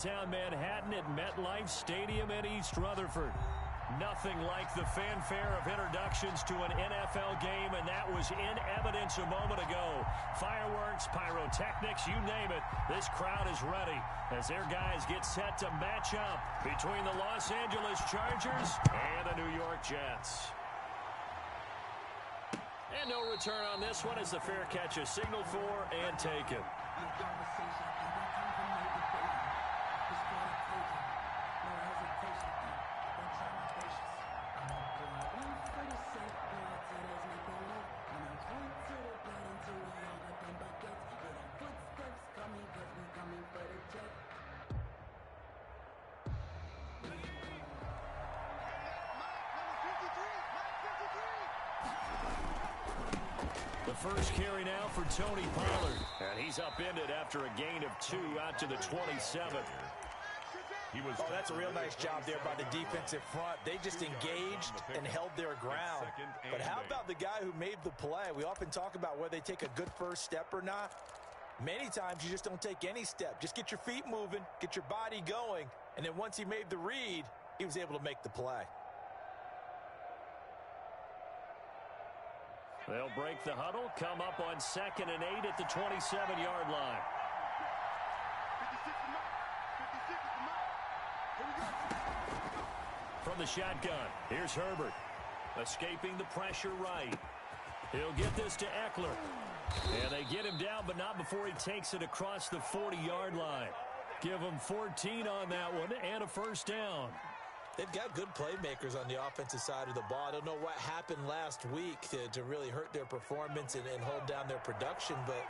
Downtown Manhattan at MetLife Stadium in East Rutherford. Nothing like the fanfare of introductions to an NFL game, and that was in evidence a moment ago. Fireworks, pyrotechnics, you name it. This crowd is ready as their guys get set to match up between the Los Angeles Chargers and the New York Jets. And no return on this one as the fair catch is signaled for and taken. The first carry now for Tony Pollard. And he's upended after a gain of 2 out to the 27th. That's a real nice job there by the defensive front. They just engaged and held their ground. But how about the guy who made the play? We often talk about whether they take a good first step or not. Many times you just don't take any step. Just get your feet moving, get your body going, and then once he made the read, he was able to make the play. They'll break the huddle, come up on 2nd and 8 at the 27-yard line. From the shotgun, here's Herbert. Escaping the pressure right. He'll get this to Eckler. And they get him down, but not before he takes it across the 40-yard line. Give him 14 on that one and a first down. They've got good playmakers on the offensive side of the ball. I don't know what happened last week to really hurt their performance and hold down their production, but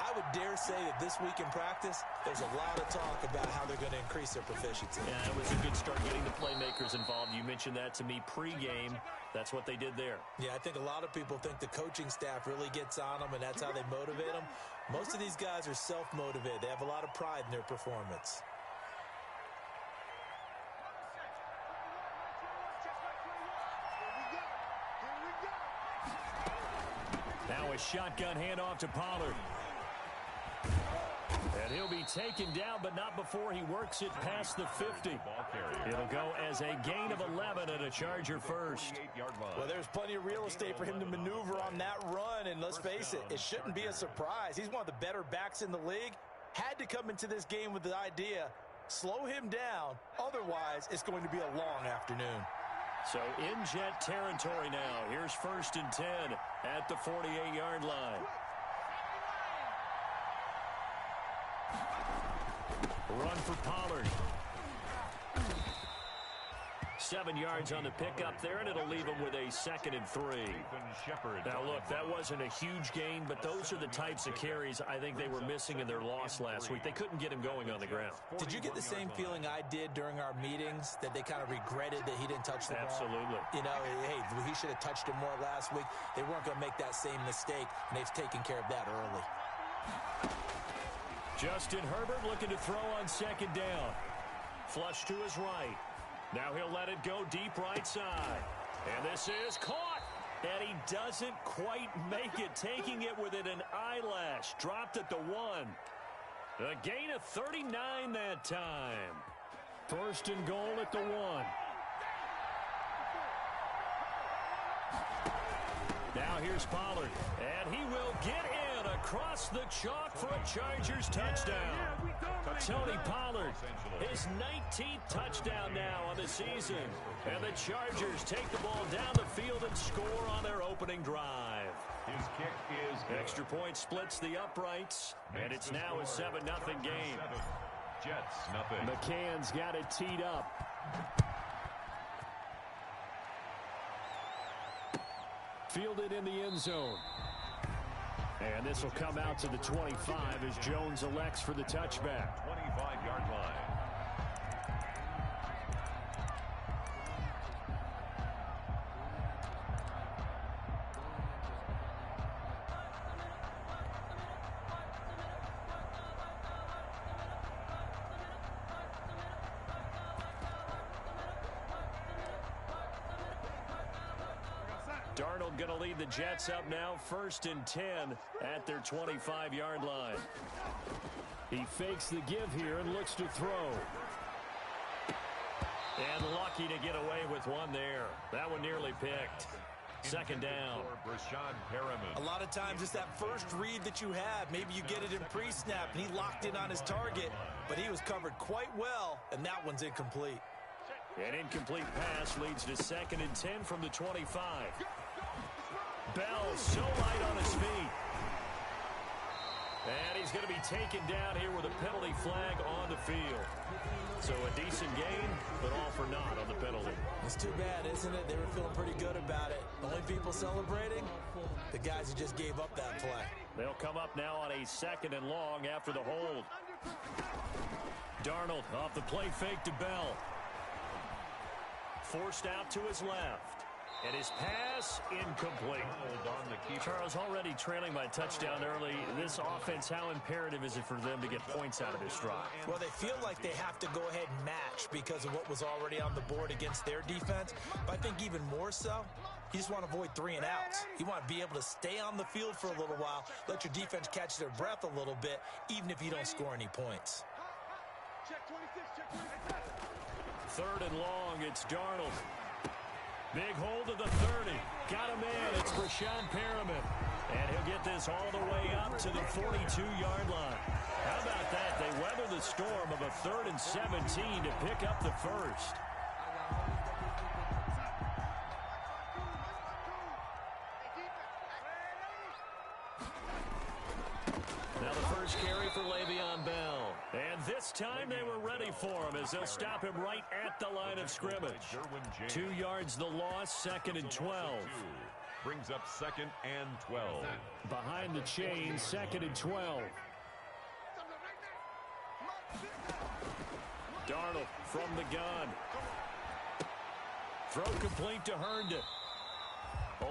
I would dare say that this week in practice, there's a lot of talk about how they're going to increase their proficiency. Yeah, it was a good start getting the playmakers involved. You mentioned that to me pregame. That's what they did there. Yeah, I think a lot of people think the coaching staff really gets on them, and that's how they motivate them. Most of these guys are self-motivated. They have a lot of pride in their performance. Now a shotgun handoff to Pollard. And he'll be taken down, but not before he works it past the 50. It'll go as a gain of 11 and a Charger first. Well, there's plenty of real estate for him to maneuver on that run, and let's face it, it shouldn't be a surprise. He's one of the better backs in the league. Had to come into this game with the idea, slow him down, otherwise it's going to be a long afternoon. So in Jet territory now. Here's 1st and 10 at the 48-yard line. Run for Pollard. 7 yards on the pickup there, and it'll leave him with a 2nd and 3. Now, look, that wasn't a huge gain, but those are the types of carries I think they were missing in their loss last week. They couldn't get him going on the ground. Did you get the same feeling I did during our meetings, that they kind of regretted that he didn't touch the ball? Absolutely. You know, hey, he should have touched him more last week. They weren't going to make that same mistake, and they've taken care of that early. Justin Herbert looking to throw on 2nd down. Flush to his right. Now he'll let it go deep right side. And this is caught. And he doesn't quite make it, taking it within an eyelash. Dropped at the 1. A gain of 39 that time. 1st and goal at the 1. Now here's Pollard. And he will get in across the chalk for a Chargers touchdown. Tony Pollard, his 19th touchdown now on the season. And the Chargers take the ball down the field and score on their opening drive. His kick is good. Extra point splits the uprights, and it's now a 7-0 game. Jets, nothing. McCann's got it teed up. Fielded in the end zone. And this will come out to the 25 as Jones elects for the touchback. 25-yard line. Darnold going to lead the Jets up now, 1st and 10 at their 25-yard line. He fakes the give here and looks to throw. And lucky to get away with one there. That one nearly picked. Second down. A lot of times it's that first read that you have. Maybe you get it in pre-snap, and he locked in on his target, but he was covered quite well, and that one's incomplete. An incomplete pass leads to 2nd and 10 from the 25. Bell so light on his feet. And he's going to be taken down here with a penalty flag on the field. So a decent gain, but all for naught on the penalty. It's too bad, isn't it? They were feeling pretty good about it. The only people celebrating, the guys who just gave up that play. They'll come up now on a 2nd and long after the hold. Darnold off the play fake to Bell. Forced out to his left. And his pass incomplete. Charles, already trailing by a touchdown early. This offense, how imperative is it for them to get points out of this drive? Well, they feel like they have to go ahead and match because of what was already on the board against their defense. But I think even more so, you just want to avoid 3 and outs. You want to be able to stay on the field for a little while, let your defense catch their breath a little bit, even if you don't score any points. 3rd and long, it's Darnold. Big hold of the 30. Got a man. It's Breshad Perriman. And he'll get this all the way up to the 42-yard line. How about that? They weather the storm of a 3rd and 17 to pick up the first. Now the first carry for Le'Veon Bell. And this time they were ready for him as they'll stop him right at the line of scrimmage. 2 yards the loss, 2nd and 12. Brings up 2nd and 12. Behind the chain, 2nd and 12. Darnold from the gun. Throw complete to Herndon.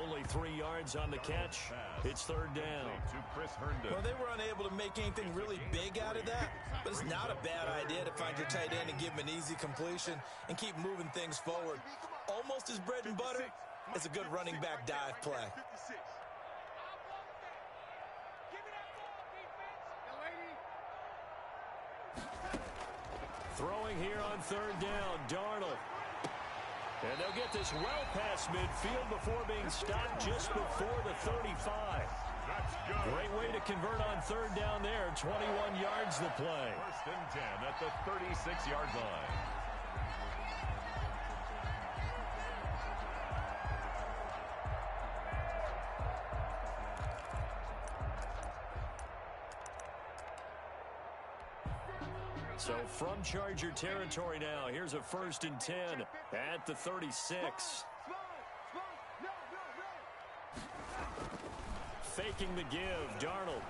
Only 3 yards on the catch. It's 3rd down. Well, they were unable to make anything really big out of that, but it's not a bad idea to find your tight end and give him an easy completion and keep moving things forward. Almost as bread and butter as a good running back dive play. Throwing here on 3rd down, Darnold. And they'll get this well past midfield before being stopped just before the 35. Great way to convert on 3rd down there. 21 yards the play. 1st and 10 at the 36-yard line. So from Charger territory now, here's a 1st and 10 at the 36. Faking the give, Darnold.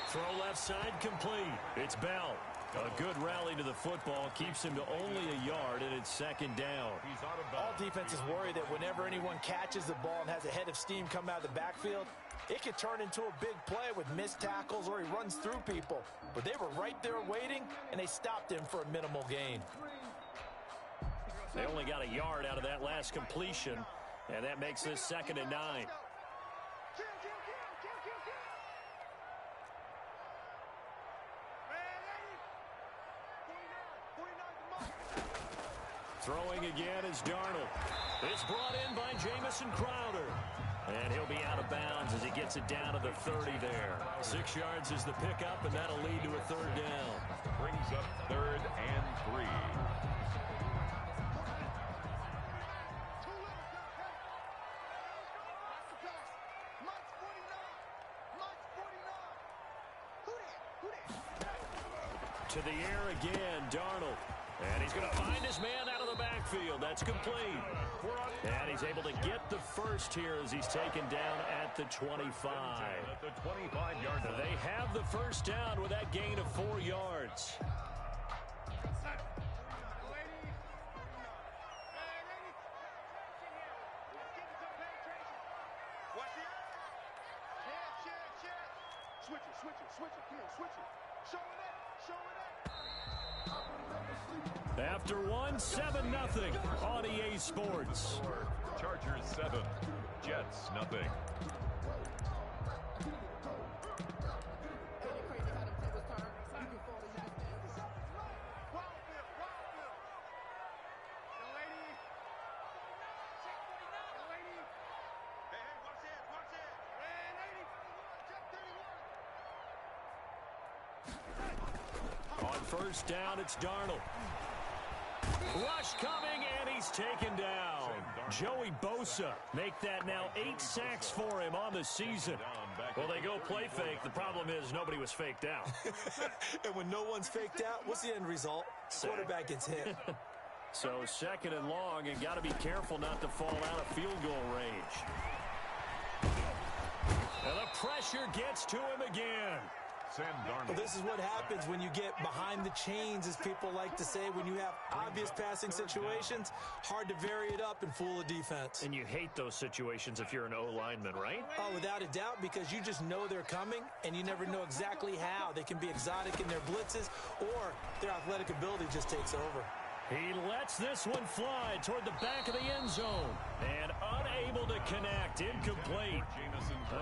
Throw left side complete. It's Bell. A good rally to the football keeps him to only a yard, and it's 2nd down. All defenses worry that whenever anyone catches the ball and has a head of steam come out of the backfield, it could turn into a big play with missed tackles or he runs through people. But they were right there waiting, and they stopped him for a minimal gain. They only got a yard out of that last completion, and that makes this 2nd and 9. Throwing again is Darnold. It's brought in by Jamison Crowder. And he'll be out of bounds as he gets it down to the 30 there. 6 yards is the pickup, and that'll lead to a 3rd down. Brings up 3rd and 3. To the air again, Darnold. And he's going to find his man out of the backfield. That's complete. And he's able to get the first here as he's taken down at the 25. At the 25-yard line. They have the first down with that gain of 4 yards. After one, 7-0 on EA Sports. Chargers 7, Jets 0. On first down, it's Darnold. Rush coming, and he's taken down. Joey Bosa make that now 8 sacks for him on the season. Well, they go play fake. The problem is nobody was faked out. And when no one's faked out, what's the end result? Quarterback gets hit. So 2nd and long, and got to be careful not to fall out of field goal range. And the pressure gets to him again. Well, this is what happens when you get behind the chains, as people like to say. When you have obvious passing situations, hard to vary it up and fool a defense. And you hate those situations if you're an O-lineman, right? Oh, without a doubt, because you just know they're coming, and you never know exactly how. They can be exotic in their blitzes, or their athletic ability just takes over. He lets this one fly toward the back of the end zone. And unable to connect. Incomplete.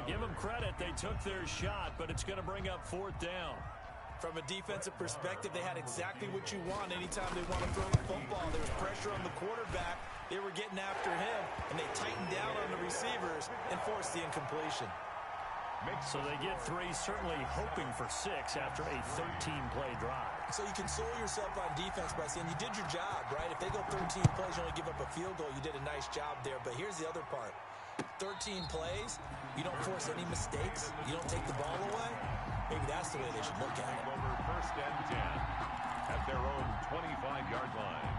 Give them credit. They took their shot, but it's going to bring up 4th down. From a defensive perspective, they had exactly what you want anytime they want to throw the football. There was pressure on the quarterback. They were getting after him, and they tightened down on the receivers and forced the incompletion. So they get 3, certainly hoping for 6 after a 13-play drive. So you console yourself on defense by saying you did your job, right? If they go 13 plays, you only give up a field goal, you did a nice job there. But here's the other part. 13 plays, you don't force any mistakes, you don't take the ball away. Maybe that's the way they should look at it. Over 1st and 10 at their own 25-yard line.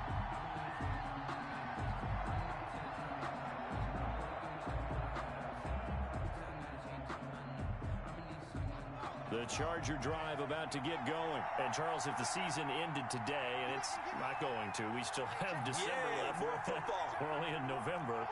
The Charger drive about to get going. And, Charles, if the season ended today, and it's not going to, we still have December left. More football. We're only in November.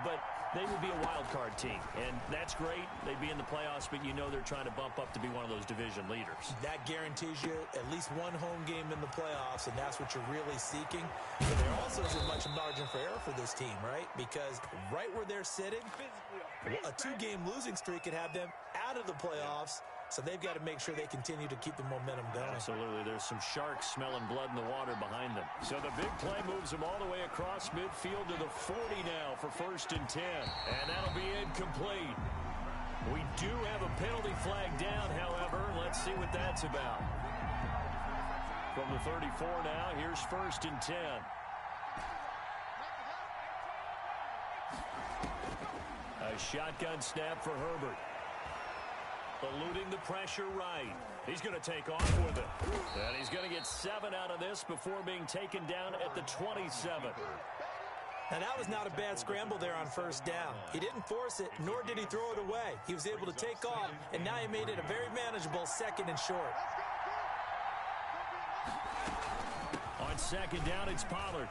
But they would be a wild card team. And that's great. They'd be in the playoffs, but you know they're trying to bump up to be one of those division leaders. That guarantees you at least one home game in the playoffs, and that's what you're really seeking. But there also isn't much margin for error for this team, right? Because right where they're sitting, a 2-game losing streak could have them out of the playoffs. So they've got to make sure they continue to keep the momentum going. Absolutely. There's some sharks smelling blood in the water behind them. So the big play moves them all the way across midfield to the 40 now for 1st and 10. And that'll be incomplete. We do have a penalty flag down, however. Let's see what that's about. From the 34 now, here's 1st and 10. A shotgun snap for Herbert. Eluding the pressure right. He's going to take off with it. And he's going to get 7 out of this before being taken down at the 27. Now, that was not a bad scramble there on 1st down. He didn't force it, nor did he throw it away. He was able to take off, and now he made it a very manageable 2nd and short. On 2nd down, it's Pollard.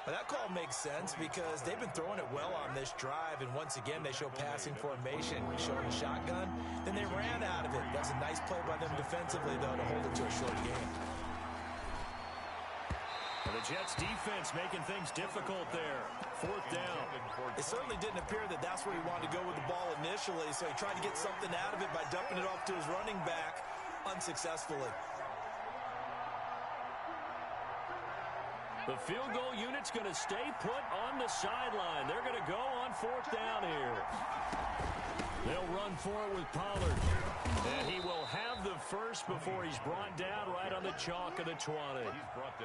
Well, that call makes sense because they've been throwing it well on this drive, and once again, they show passing formation, showing a shotgun. Then they ran out of it. That's a nice play by them defensively, though, to hold it to a short game. And the Jets defense making things difficult there. 4th down. It certainly didn't appear that that's where he wanted to go with the ball initially, so he tried to get something out of it by dumping it off to his running back unsuccessfully. The field goal unit's going to stay put on the sideline. They're going to go on 4th down here. They'll run for it with Pollard. And he will have the first before he's brought down right on the chalk of the 20.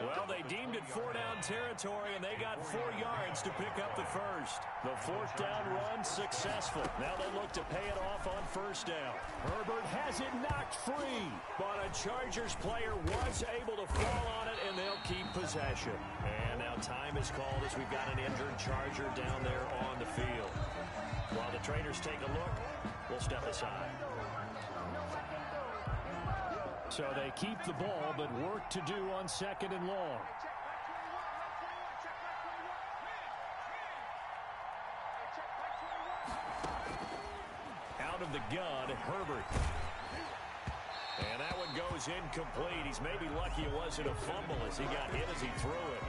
Well, they deemed it 4-down territory, and they got 4 yards to pick up the first. The 4th down run successful. Now they look to pay it off on 1st down. Herbert has it knocked free, but a Chargers player was able to fall on it, and they'll keep possession. And now time is called as we've got an injured Charger down there on the field. While the trainers take a look, we'll step aside. So they keep the ball, but work to do on 2nd and long. Out of the gun, Herbert. And that one goes incomplete. He's maybe lucky it wasn't a fumble as he got hit as he threw it.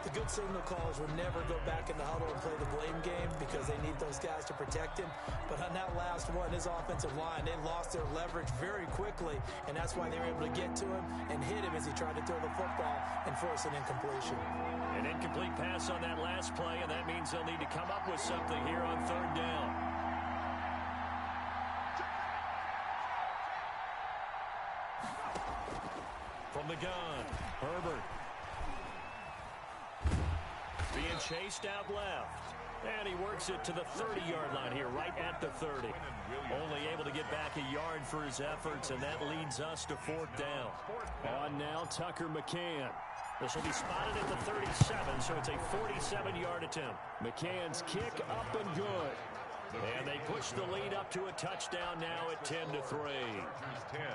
The good signal callers will never go back in the huddle and play the blame game because they need those guys to protect him. But on that last one, his offensive line, they lost their leverage very quickly, and that's why they were able to get to him and hit him as he tried to throw the football and force an incompletion. An incomplete pass on that last play, and that means they'll need to come up with something here on 3rd down. From the gun, Herbert. Being chased out left. And he works it to the 30-yard line here, right at the 30. Only able to get back a yard for his efforts, and that leads us to 4th down. On now, Tucker McCann. This will be spotted at the 37, so it's a 47-yard attempt. McCann's kick up and good. And they push the lead up to a touchdown now at 10-3.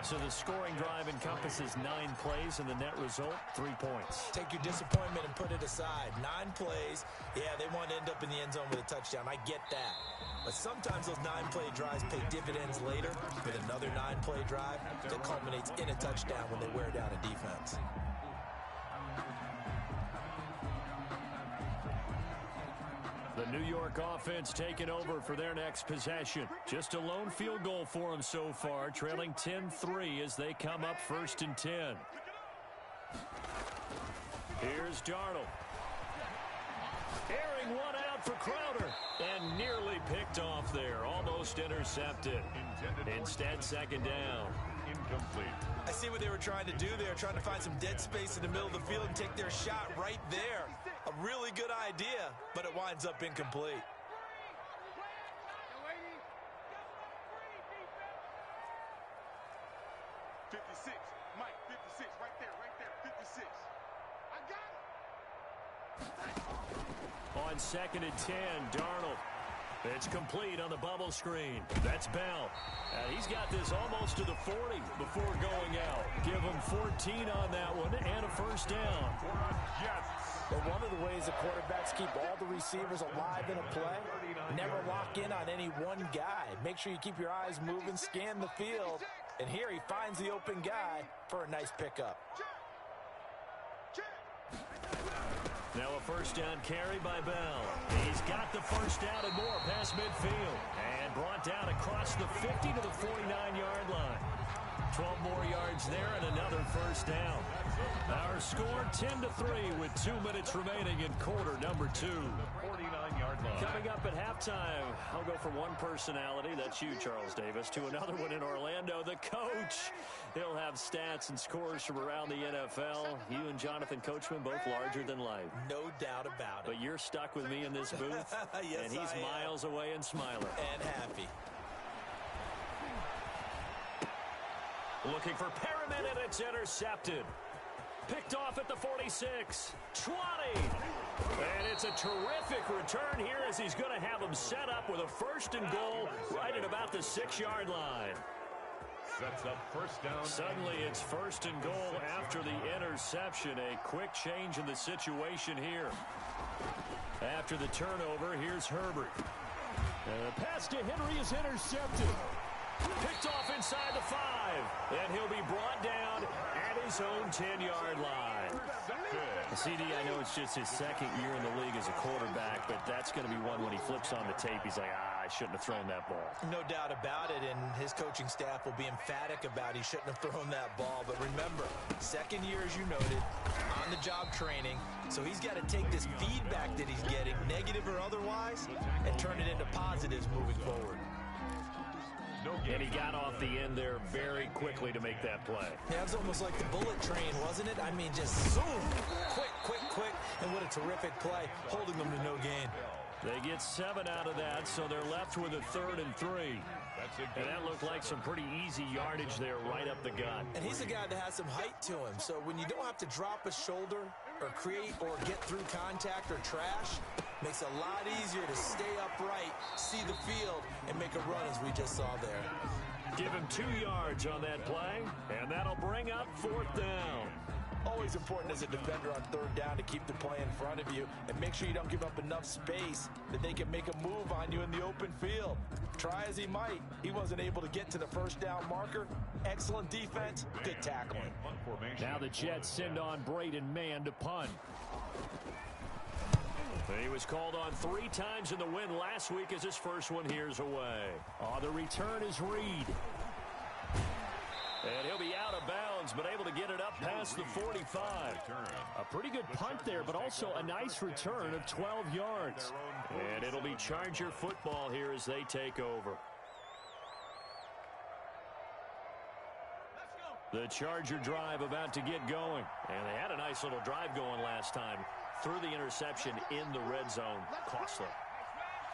So the scoring drive encompasses 9 plays, and the net result, 3 points. Take your disappointment and put it aside. 9 plays. Yeah, they want to end up in the end zone with a touchdown. I get that. But sometimes those 9-play drives pay dividends later with another 9-play drive that culminates in a touchdown when they wear down a defense. The New York offense taking over for their next possession. Just a lone field goal for them so far, trailing 10-3 as they come up 1st and 10. Here's Darnold. Airing one out for Crowder. And nearly picked off there. Almost intercepted. Instead, 2nd down. Incomplete. I see what they were trying to do there, trying to find some dead space in the middle of the field and take their shot right there. A really good idea, but it winds up incomplete. Mike, 56, right there, 56. I got it. On 2nd and 10, Darnold. It's complete on the bubble screen. That's Bell. He's got this almost to the 40 before going out. Give him 14 on that one and a 1st down. But one of the ways the quarterbacks keep all the receivers alive in a play, never lock in on any one guy. Make sure you keep your eyes moving, scan the field. And here he finds the open guy for a nice pickup. Now a 1st down carry by Bell. He's got the 1st down and more past midfield. And brought down across the 50 to the 49-yard line. 12 more yards there and another 1st down. Our score 10-3 with 2 minutes remaining in quarter number 2. 49-yard line. Coming up at halftime, I'll go from one personality, that's you, Charles Davis, to another one in Orlando, the coach. He'll have stats and scores from around the NFL. You and Jonathan Coachman, both larger than life. No doubt about it. But you're stuck with me in this booth, Yes, and he's miles away and smiling. And happy. Looking for Perriman, and it's intercepted. Picked off at the 46. 20. And it's a terrific return here as he's going to have him set up with a 1st and goal right at about the 6-yard line. Sets up 1st down. Suddenly it's 1st and goal after the interception. A quick change in the situation here. After the turnover, here's Herbert. The pass to Henry is intercepted. Picked off inside the 5. And he'll be brought down at his own 10-yard line. CD, I know it's just his 2nd year in the league as a quarterback, but that's going to be one when he flips on the tape, he's like, I shouldn't have thrown that ball. No doubt about it, and his coaching staff will be emphatic about he shouldn't have thrown that ball. But remember, 2nd year, as you noted, on-the-job training, so he's got to take this feedback that he's getting, negative or otherwise, and turn it into positives moving forward. And he got off the end there very quickly to make that play. Yeah, it was almost like the bullet train, wasn't it? I mean, just zoom, quick, and what a terrific play, holding them to no gain. They get 7 out of that, so they're left with a 3rd and 3. And that looked like some pretty easy yardage there right up the gut. And he's a guy that has some height to him, so when you don't have to drop a shoulder or create or get through contact or trash, makes it a lot easier to stay upright, see the field, and make a run as we just saw there. Give him 2 yards on that play, and that'll bring up 4th down. Always important as a defender on 3rd down to keep the play in front of you and make sure you don't give up enough space that they can make a move on you in the open field. Try as he might, he wasn't able to get to the 1st down marker. Excellent defense, good tackling. Now the Jets send on Braden Mann to punt. He was called on 3 times in the win last week as his first one here's away. The return is Reed. And he'll be out of bounds, but able to get it up past the 45. A pretty good punt there, but also a nice return of 12 yards. And it'll be Charger football here as they take over. The Charger drive about to get going. And they had a nice little drive going last time. Threw the interception in the red zone. Costly.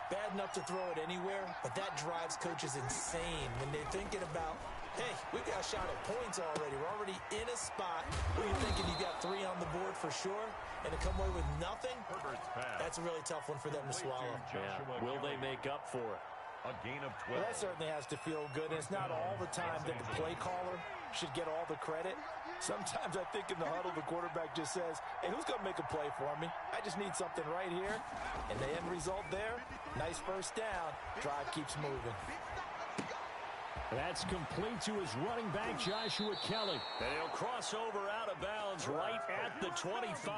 Bad enough to throw it anywhere, but that drives coaches insane when they're thinking about, hey, we've got a shot at points already. We're already in a spot where you're thinking you got 3 on the board for sure, and to come away with nothing, that's a really tough one for them to swallow. Yeah. Will they make up for it? A gain of 12. Well, that certainly has to feel good, and it's not all the time that the play caller should get all the credit. Sometimes I think in the huddle, the quarterback just says, hey, who's going to make a play for me? I just need something right here. And the end result there, nice first down. Drive keeps moving. That's complete to his running back, Joshua Kelly. And he'll cross over out of bounds right at the 25.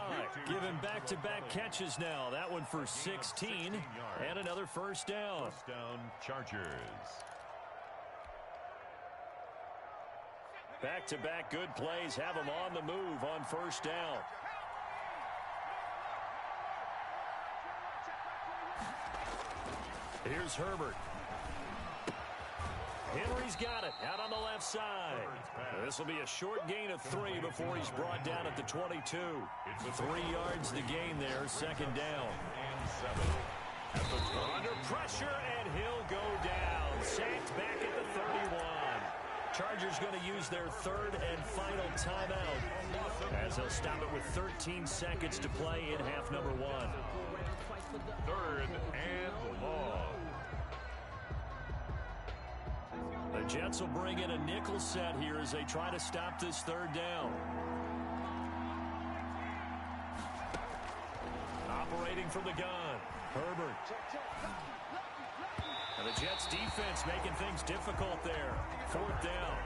Giving back-to-back catches now. That one for 16 and another first down. First down, Chargers. Back-to-back good plays have him on the move on first down. Here's Herbert. Henry's got it out on the left side. This will be a short gain of 3 before he's brought down at the 22. 3 yards the gain there, second down. And 7. At the Under pressure, and he'll go down. Sacked back at the 31. Chargers going to use their third and final timeout as they'll stop it with 13 seconds to play in half number 1. third and long. The Jets will bring in a nickel set here as they try to stop this third down. Operating from the gun, Herbert. And the Jets defense making things difficult there. Fourth down.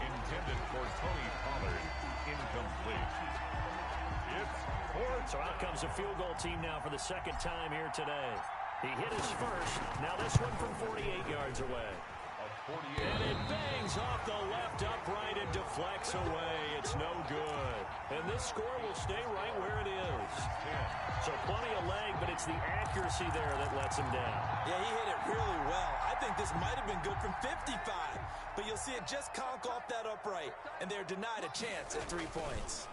Intended for Tony Pollard. Incomplete. It's fourth. So out comes a field goal team now for the second time here today. He hit his first. Now this one from 48 yards away. And it bangs off the left upright and deflects away. It's no good. And this score will stay right where it is. So plenty of leg, but it's the accuracy there that lets him down. Yeah, he hit it really well. I think this might have been good from 55. But you'll see it just conk off that upright. And they're denied a chance at 3 points.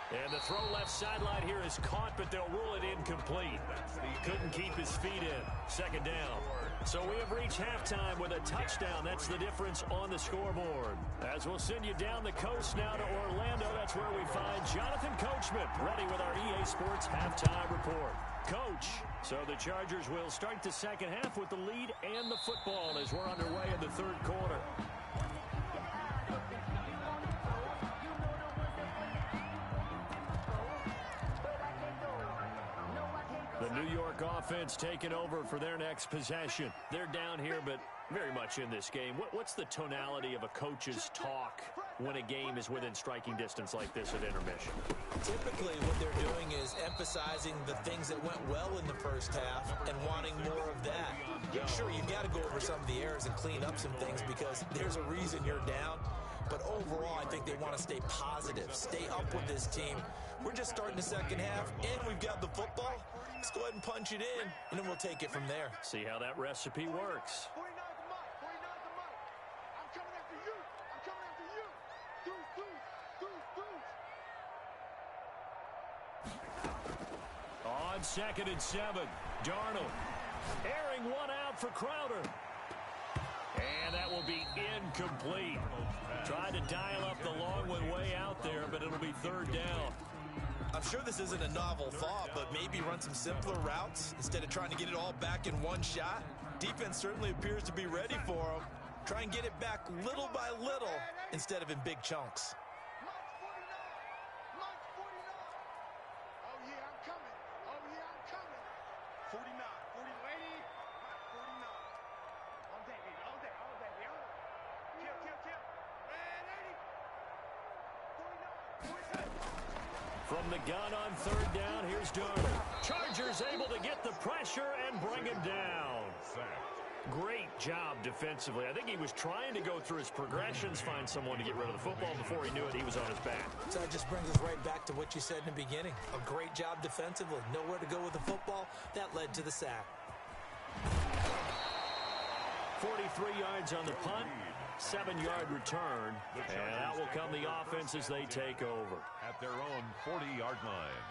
And the throw left sideline here is caught, but they'll rule it incomplete. He couldn't keep his feet in. Second down. So we have reached halftime with a touchdown. That's the difference on the scoreboard. As we'll send you down the coast now to Orlando, that's where we find Jonathan Coachman, ready with our EA Sports halftime report. Coach, so the Chargers will start the second half with the lead and the football as we're underway in the third quarter. The New York offense taking over for their next possession. They're down here, but very much in this game. What's the tonality of a coach's talk when a game is within striking distance like this at intermission? Typically, what they're doing is emphasizing the things that went well in the first half and wanting more of that. Sure, you've got to go over some of the errors and clean up some things because there's a reason you're down. But overall, I think they want to stay positive, stay up with this team. We're just starting the second half, and we've got the football. Let's go ahead and punch it in, and then we'll take it from there. See how that recipe works. 49's the mark. 49's the mark. I'm coming after you. I'm coming after you. Deuce. On second and 7, Darnold airing one out for Crowder. And that will be incomplete. Tried to dial up the long one way out there, but it'll be third down. I'm sure this isn't a novel thought, but maybe run some simpler routes instead of trying to get it all back in one shot. Defense certainly appears to be ready for them. Try and get it back little by little instead of in big chunks. March 49. March 49. Oh, yeah, I'm coming. Oh, yeah, I'm coming. 49. 40. Ready? March 49. All day, baby. All day. All day. All day. Kill. Ready? 49. 47. From the gun on third down, here's Darnold. Chargers able to get the pressure and bring him down. Great job defensively. I think he was trying to go through his progressions, find someone to get rid of the football. Before he knew it, he was on his back. So that just brings us right back to what you said in the beginning. A great job defensively. Nowhere to go with the football. That led to the sack. 43 yards on the punt, 7-yard return, and that will come the offense as they take over. At their own 40-yard line.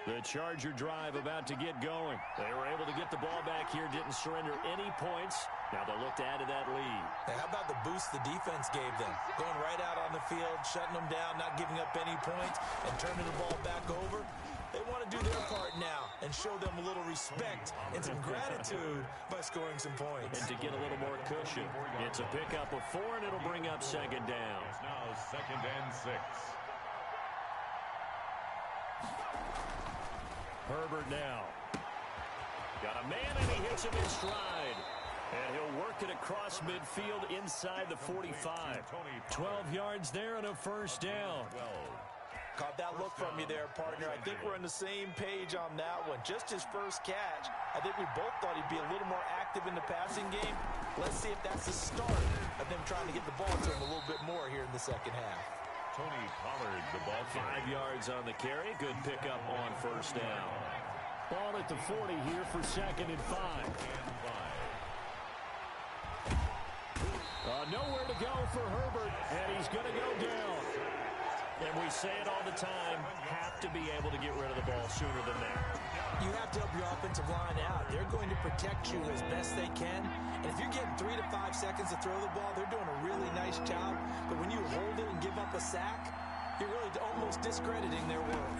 The Charger drive about to get going. They were able to get the ball back here, didn't surrender any points. Now they'll look to add to that lead. Hey, how about the boost the defense gave them? Going right out on the field, shutting them down, not giving up any points, and turning the ball back over. They want to do their part now and show them a little respect and some gratitude by scoring some points. And to get a little more cushion, it's a pickup of 4, and it'll bring up second down. It's now 2nd and 6. Herbert now. Got a man, and he hits him in stride. And he'll work it across midfield inside the 45. 12 yards there and a first down. Caught that look from you there, partner. I think we're on the same page on that one. Just his first catch. I think we both thought he'd be a little more active in the passing game. Let's see if that's the start of them trying to get the ball to him a little bit more here in the second half. Tony Pollard, the ball 5 yards on the carry. Good pickup on first down. Ball at the 40 here for 2nd and 5. Nowhere to go for Herbert, and he's going to go down. And we say it all the time, have to be able to get rid of the ball sooner than that. You have to help your offensive line out. They're going to protect you as best they can. And if you're getting 3 to 5 seconds to throw the ball, they're doing a really nice job. But when you hold it and give up a sack, you're really almost discrediting their work.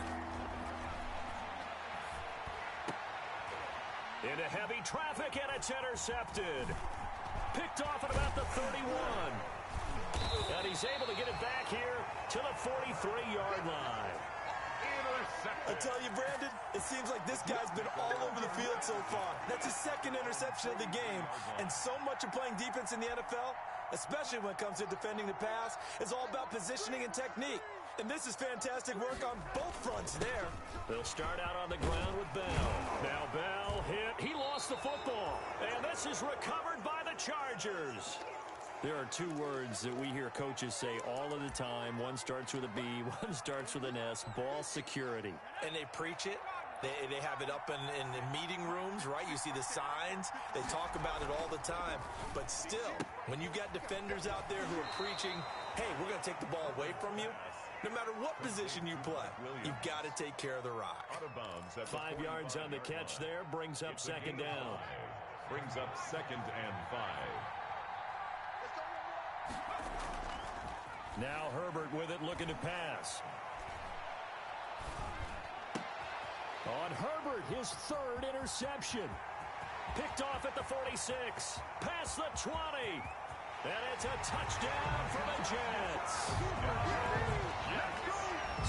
Into heavy traffic, and it's intercepted. Picked off at about the 31. And he's able to get it back here to the 43-yard line. I tell you, Brandon, it seems like this guy's been all over the field so far. That's his 2nd interception of the game. And so much of playing defense in the NFL, especially when it comes to defending the pass, is all about positioning and technique. And this is fantastic work on both fronts there. They'll start out on the ground with Bell. Now Bell hit. He lost the football. And this is recovered by the Chargers. There are 2 words that we hear coaches say all of the time. One starts with a B, one starts with an S. Ball security. And they preach it. They have it up in the meeting rooms, right? You see the signs. They talk about it all the time. But still, when you got defenders out there who are preaching, hey, we're going to take the ball away from you, no matter what position you play, you've got to take care of the rock. 5 yards on the catch there, brings up 2nd down. Brings up 2nd and 5. Now Herbert with it, looking to pass. On Herbert, his 3rd interception. Picked off at the 46. Past the 20. And it's a touchdown for the Jets.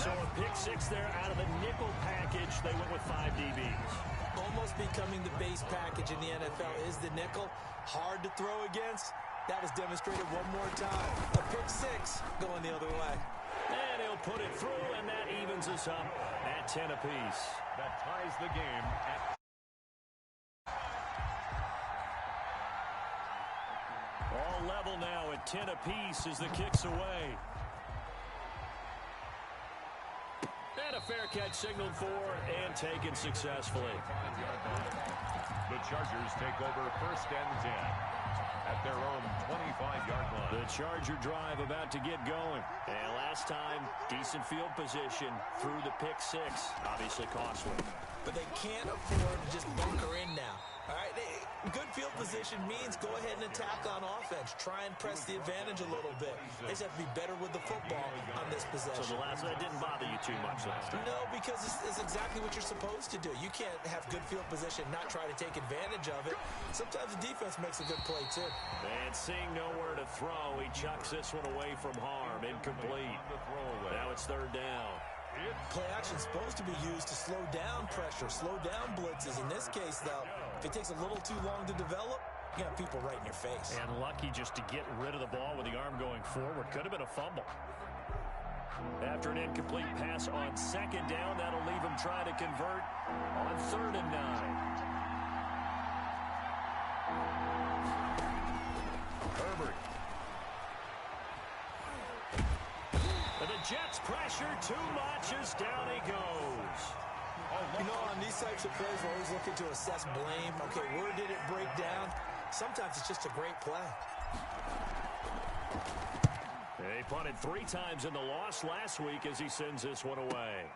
So a pick 6 there out of the nickel package. They went with 5 DBs. Almost becoming the base package in the NFL is the nickel. Hard to throw against. That was demonstrated one more time. A pick 6 going the other way. And he'll put it through, and that evens us up at 10 apiece. That ties the game at... All level now at 10 apiece as the kick's away. And a fair catch signaled for and taken successfully. The Chargers take over 1st and 10. At their own 25-yard line. The Charger drive about to get going. And last time, decent field position through the pick 6. Obviously costly. But they can't afford to just bunker in now. All right, good field position means go ahead and attack on offense. Try and press the advantage a little bit. They just have to be better with the football on this possession. So that didn't bother you too much last time? No, because it's exactly what you're supposed to do. You can't have good field position, not try to take advantage of it. Sometimes the defense makes a good play, too. And seeing nowhere to throw, he chucks this one away from harm. Incomplete. Now it's 3rd down. Play action is supposed to be used to slow down pressure, slow down blitzes. In this case, though, if it takes a little too long to develop, you got people right in your face. And lucky just to get rid of the ball with the arm going forward. Could have been a fumble. After an incomplete pass on 2nd down, that'll leave him trying to convert on 3rd and 9. Herbert. And the Jets pressure too much as down he goes. You know, on these types of plays, we're always looking to assess blame. Okay, where did it break down? sometimes it's just a great play. He punted 3 times in the loss last week as he sends this one away.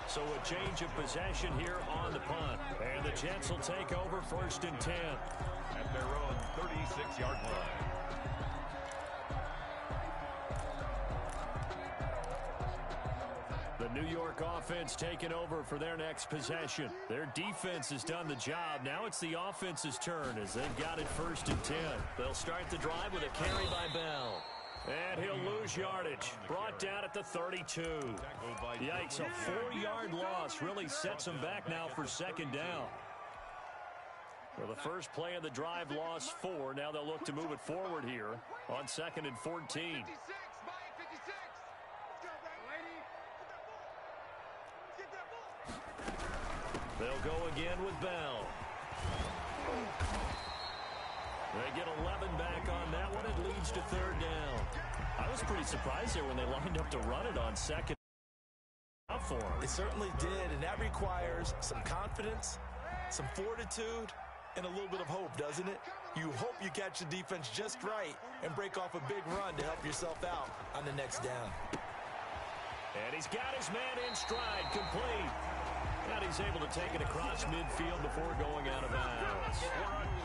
So a change of possession here on the punt. And the Jets will take over 1st and 10. At their own 36-yard line. The New York offense taking over for their next possession. Their defense has done the job. Now it's the offense's turn as they've got it 1st and 10. They'll start the drive with a carry by Bell. And he'll lose yardage. Brought down at the 32. Yikes, a 4-yard loss really sets them back now for 2nd down. Well, the first play of the drive lost 4. Now they'll look to move it forward here on 2nd and 14. They'll go again with Bell. They get 11 back on that one. It leads to 3rd down. I was pretty surprised there when they lined up to run it on 2nd. For them. It certainly did, and that requires some confidence, some fortitude, and a little bit of hope, doesn't it? You hope you catch the defense just right and break off a big run to help yourself out on the next down. And he's got his man in stride, complete. And he's able to take it across midfield before going out of bounds.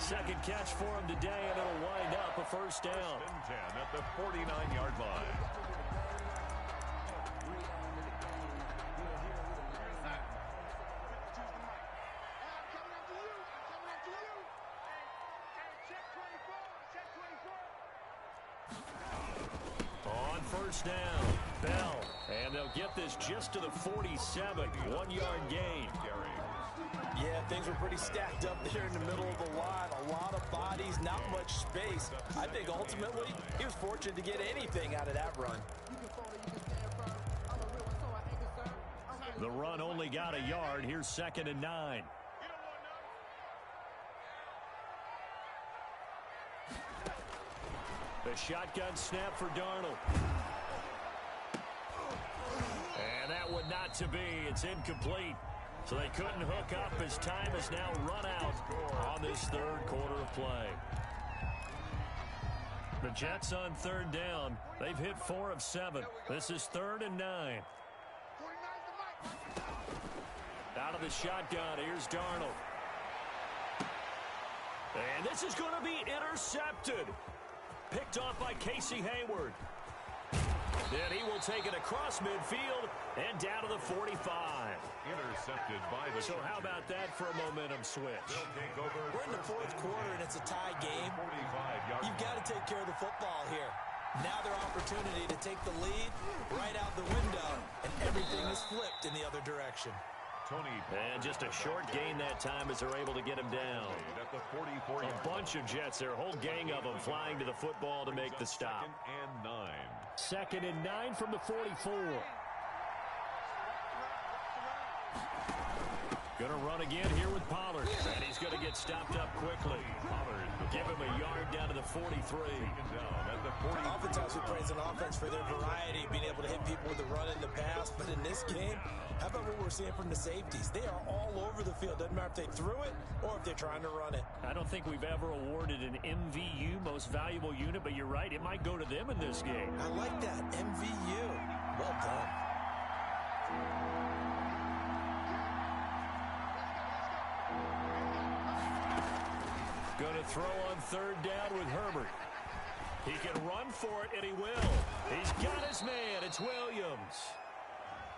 2nd catch for him today, and it'll wind up a 1st down. 10 at the 49-yard line. On 1st down, Bell. And they'll get this just to the 47. 1-yard gain. Yeah, things were pretty stacked up there in the middle of the line. A lot of bodies, not much space. I think ultimately he was fortunate to get anything out of that run. The run only got a yard. Here's 2nd and 9. The shotgun snap for Darnold. And that one not to be. It's incomplete. So they couldn't hook up as time has now run out on this 3rd quarter of play. The Jets on 3rd down. They've hit 4 of 7. This is 3rd and 9. Out of the shotgun, here's Darnold. And this is going to be intercepted. Picked off by Casey Hayward. Then he will take it across midfield and down to the 45. Intercepted by the So how about that for a momentum switch? We're in the 4th quarter, and it's a tie game. You've got to take care of the football here. Now their opportunity to take the lead right out the window, and everything is flipped in the other direction. And just a short gain that time as they're able to him down. At the 44. A bunch of Jets there, a whole gang of them flying to the football to make the stop. 2nd and 9. 2nd and 9 from the 44. Going to run again here with Pollard. And he's going to get stopped up quickly. Pollard, give him a yard down to the 43. Oftentimes we praise an offense for their variety, being able to hit people with the run and the pass. But in this game, how about what we're seeing from the safeties? They are all over the field. Doesn't matter if they threw it or if they're trying to run it. I don't think we've ever awarded an MVU, most valuable unit, but you're right. It might go to them in this game. I like that. MVU. Well done. Going to throw on 3rd down with Herbert. He can run for it, and he will. He's got his man. It's Williams.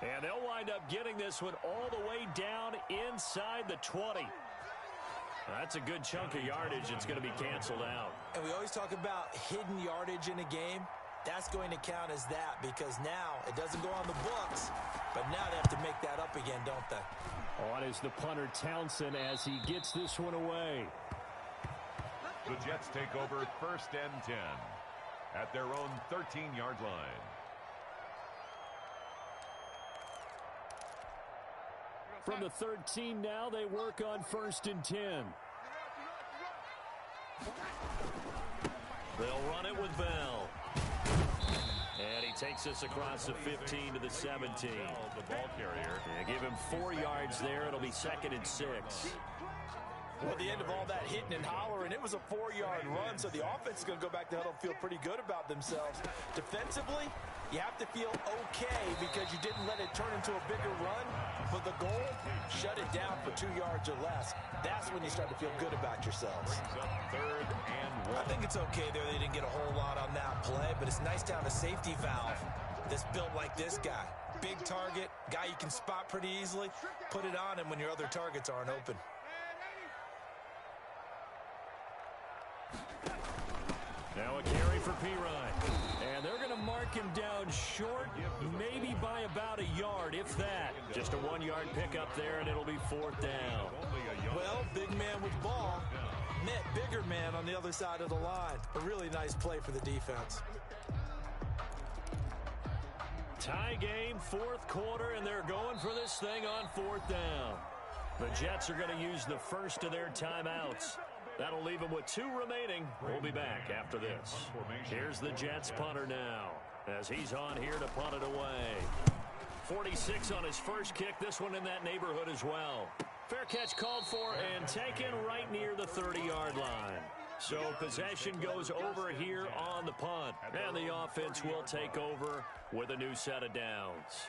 And they'll wind up getting this one all the way down inside the 20. That's a good chunk of yardage. It's going to be canceled out. And we always talk about hidden yardage in a game. That's going to count as that because now it doesn't go on the books, but now they have to make that up again, don't they? On is the punter Townsend as he gets this one away. The Jets take over 1st and 10 at their own 13-yard line. From the 13 now, they work on 1st and 10. They'll run it with Bell. And he takes us across the 15 to the 17. The ball carrier. Yeah, give him 4 yards there. It'll be 2nd and 6. Well, the end of all that hitting and hollering, it was a 4-yard run, so the offense is going to go back to huddle and feel pretty good about themselves. Defensively, you have to feel okay because you didn't let it turn into a bigger run, but the goal, shut it down for 2 yards or less. That's when you start to feel good about yourselves. Third and 1. I think it's okay there they didn't get a whole lot on that play, but it's nice to have a safety valve that's built like this guy. Big target, guy you can spot pretty easily. Put it on him when your other targets aren't open. Now a carry for Pirine. And they're going to mark him down short, maybe by about a yard, if that. Just a 1-yard pickup there, and it'll be 4th down. Well, big man with ball met bigger man on the other side of the line. A really nice play for the defense. Tie game, 4th quarter, and they're going for this thing on 4th down. The Jets are going to use the first of their timeouts. That'll leave them with 2 remaining. We'll be back after this. Here's the Jets punter now, as he's on here to punt it away. 46 on his first kick, this one in that neighborhood as well. Fair catch called for and taken right near the 30-yard line. So possession goes over here on the punt, and the offense will take over with a new set of downs.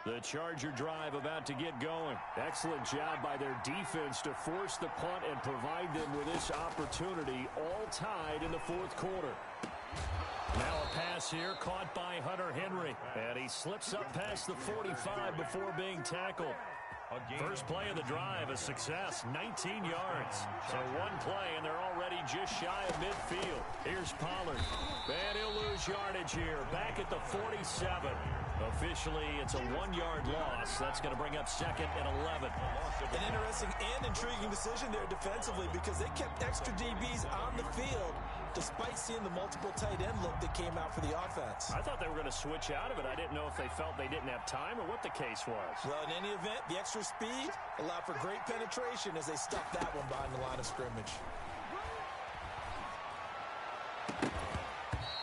The Charger drive about to get going. Excellent job by their defense to force the punt and provide them with this opportunity, all tied in the 4th quarter. Now a pass here caught by Hunter Henry, and he slips up past the 45 before being tackled. First play of the drive, a success, 19 yards. So 1 play, and they're already just shy of midfield. Here's Pollard, and he'll lose yardage here, back at the 47. Officially, it's a 1-yard loss. That's going to bring up 2nd and 11. An interesting and intriguing decision there defensively because they kept extra DBs on the field despite seeing the multiple tight end look that came out for the offense. I thought they were going to switch out of it. I didn't know if they felt they didn't have time or what the case was. Well, in any event, the extra speed allowed for great penetration as they stuffed that one behind the line of scrimmage.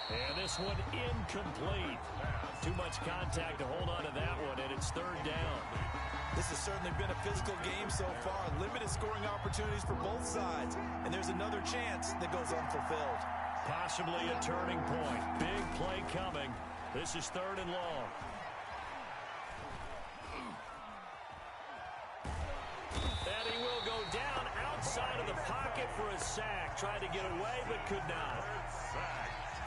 And this one incomplete. Too much contact to hold on to that one, and it's 3rd down. This has certainly been a physical game so far. Limited scoring opportunities for both sides. And there's another chance that goes unfulfilled. Possibly a turning point. Big play coming. This is 3rd and long. And he will go down outside of the pocket for a sack. Tried to get away, but could not.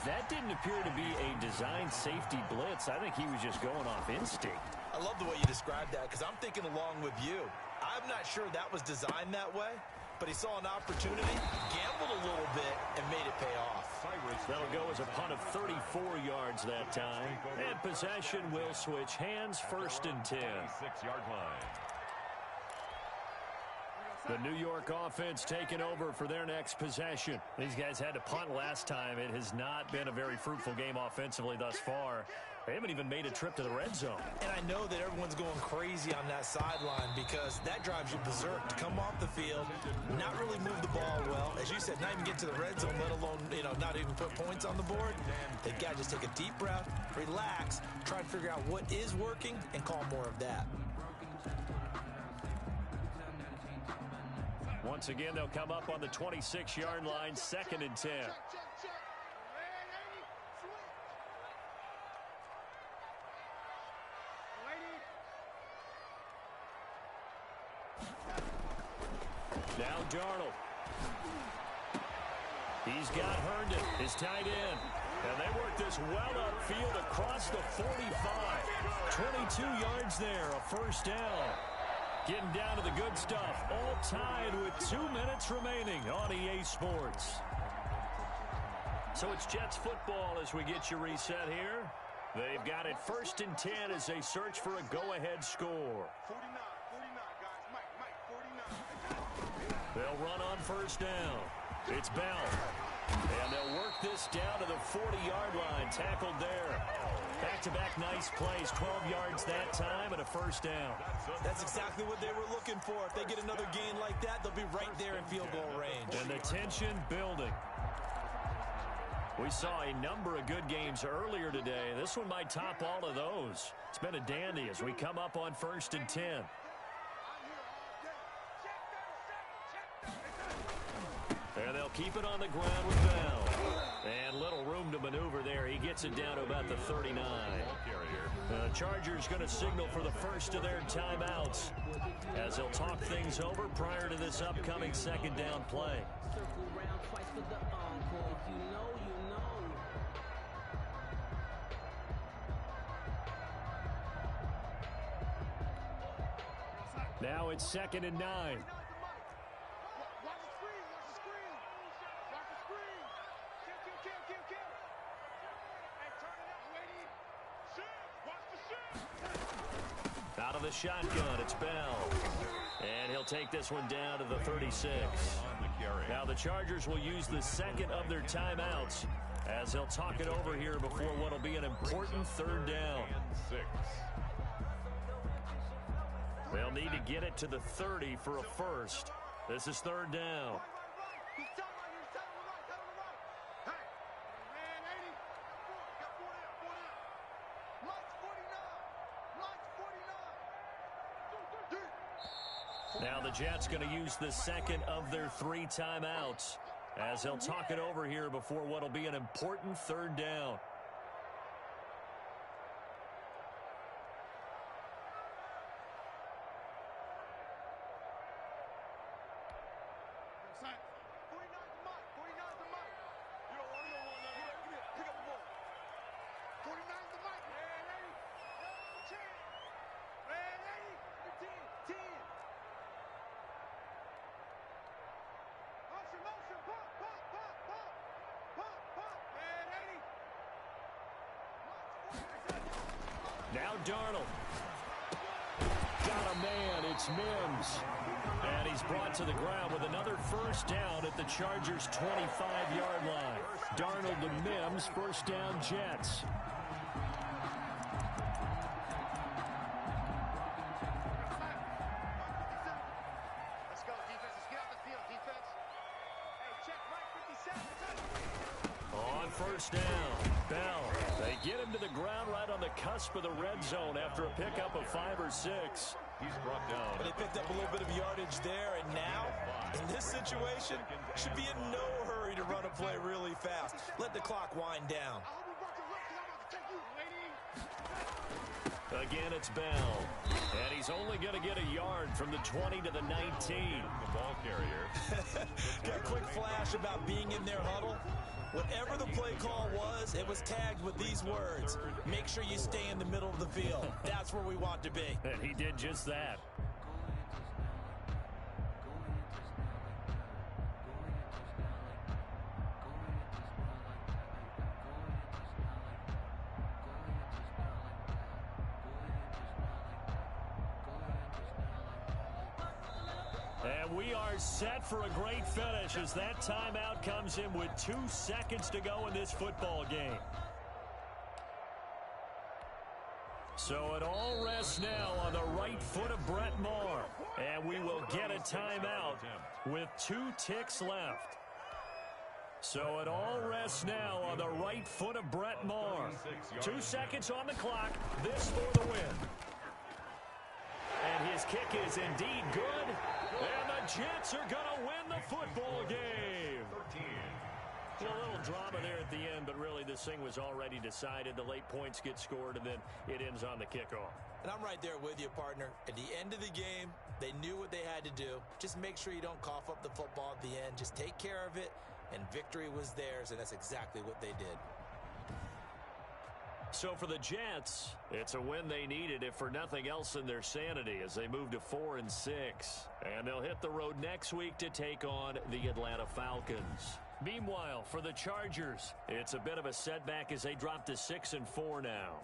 That didn't appear to be a designed safety blitz. I think he was just going off instinct. I love the way you described that because I'm thinking along with you. I'm not sure that was designed that way, but he saw an opportunity, gambled a little bit, and made it pay off. That'll go as a punt of 34 yards that time. And possession will switch hands, 1st and 10. 6-yard line. The New York offense taking over for their next possession. These guys had to punt last time. It has not been a very fruitful game offensively thus far. They haven't even made a trip to the red zone. And I know that everyone's going crazy on that sideline because that drives you berserk to come off the field, not really move the ball well. As you said, not even get to the red zone, let alone, not even put points on the board. They've got to just take a deep breath, relax, try to figure out what is working, and call more of that. Once again, they'll come up on the 26-yard line, 2nd and 10. Now Darnold. He's got Herndon, his tight end. And they work this well upfield across the 45. 22 yards there, a 1st down. Getting down to the good stuff. All tied with 2 minutes remaining on EA Sports. So it's Jets football as we get you reset here. They've got it 1st and 10 as they search for a go-ahead score. 49, guys. Mike, 49. They'll run on 1st down. It's Bell. And they'll work this down to the 40-yard line. Tackled there. Back-to-back nice plays. 12 yards that time and a 1st down. That's exactly what they were looking for. If they get another gain like that, they'll be right there in field goal range. And the tension building. We saw a number of good games earlier today. This one might top all of those. It's been a dandy as we come up on 1st and 10. keep it on the ground with Bell. And little room to maneuver there. He gets it down to about the 39. The Chargers going to signal for the first of their timeouts as they'll talk things over prior to this upcoming second down play. Now it's 2nd and 9. Watch the screen. Watch the screen. Watch the screen. Kill. Hey, turn it up, lady. Shoot. Watch the shoot. Out of the shotgun, it's Bell. And he'll take this one down to the 36. Now the Chargers will use the second of their timeouts as they'll talk it over here before what will be an important third down. They'll need to get it to the 30 for a first. This is third down. He's telling right. Tell him right. Hey, man, 80. Got 4 down. Mike's 49. Now the Jets going to use the second of their 3 timeouts as they'll talk it over here before what will be an important third down. Now Darnold. Got a man. It's Mims. And he's brought to the ground with another first down at the Chargers' 25-yard line. Darnold to Mims. First down, Jets. Let's go, defense. Let's get off the field, defense. Hey, check right 57. On first down, Bell. They get him to the ground right on the cusp of the red zone after a pickup of 5 or 6. He's brought down. But they picked up a little bit of yardage there, and now, in this situation, should be in no hurry to run a play really fast. Let the clock wind down. Again, it's Bell. And he's only going to get a yard from the 20 to the 19. The ball carrier. Got a quick flash about being in their huddle. Whatever the play call was, it was tagged with these words: make sure you stay in the middle of the field. That's where we want to be. And he did just that. And we are set for a great finish as that timeout comes in with 2 seconds to go in this football game. So it all rests now on the right foot of Brett Maher. And we will get a timeout with 2 ticks left. So it all rests now on the right foot of Brett Maher. 2 seconds on the clock. This for the win. And his kick is indeed good. And the Jets are going to win the football game. A little drama there at the end, but really this thing was already decided. The late points get scored, and then it ends on the kickoff. And I'm right there with you, partner. At the end of the game, they knew what they had to do. Just make sure you don't cough up the football at the end. Just take care of it, and victory was theirs, and that's exactly what they did. So for the Jets, it's a win they needed, if for nothing else in their sanity, as they move to 4-6. And they'll hit the road next week to take on the Atlanta Falcons. Meanwhile, for the Chargers, it's a bit of a setback as they drop to 6-4 now.